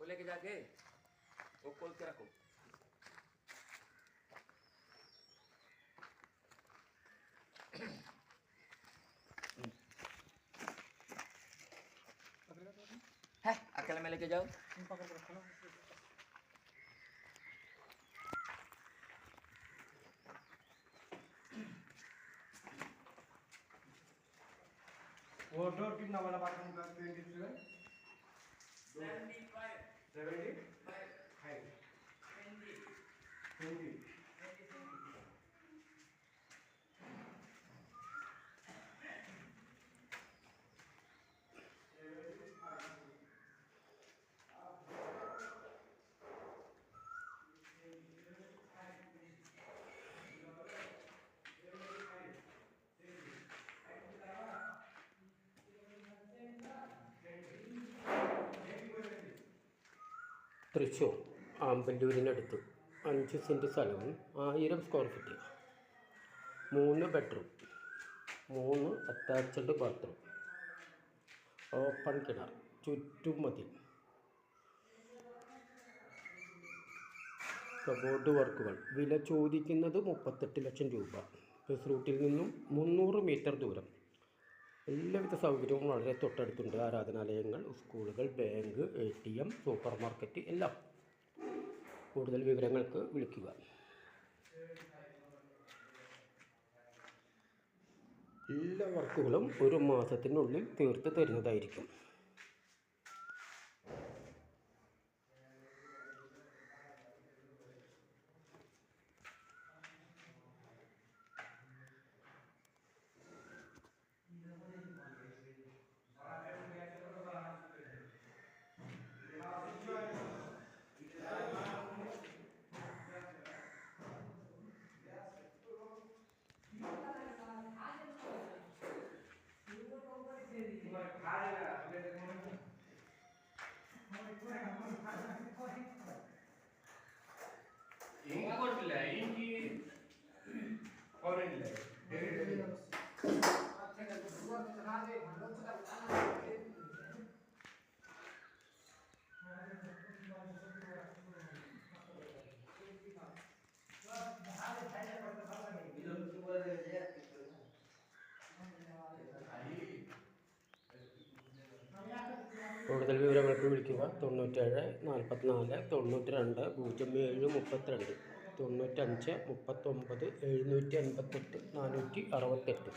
लेके जाके वो खोल के रखो। है अकेले में लेके जाओ। वो डोर कितना वाला बाथरूम का 27 75 20 തൃശ്ശൂർ ആമ്പല്ലൂരിനടുത്ത് 5 സെൻറ്റ് സ്ഥലവും 1000 square feet, 3 bedroom, 3 attached bathroom, open കിണർ, ചുറ്റും മതിൽ, കബോർഡ് വർക്കുകൾ. വില ചോദിക്കുന്നത് 38 ലക്ഷം രൂപ. ബസ് റൂട്ടിൽ നിന്നും 300 മീറ്റർ ദൂരം. എല്ലാവിധ സൗകര്യവും വളരെ തൊട്ടടുത്തുണ്ട്. ആരാധനാലയങ്ങൾ, സ്കൂളുകൾ, ബാങ്ക്, ATM, സൂപ്പർ മാർക്കറ്റ് എല്ലാം. കൂടുതൽ വിവരങ്ങൾക്ക് വിളിക്കുക. എല്ലാ വർക്കുകളും 1 മാസത്തിനുള്ളിൽ തീർത്ത് തരുന്നതായിരിക്കും. കൂടുതൽ വിവരങ്ങൾക്ക് വിളിക്കുക. 97 44 92 07 32 95 39 758 468.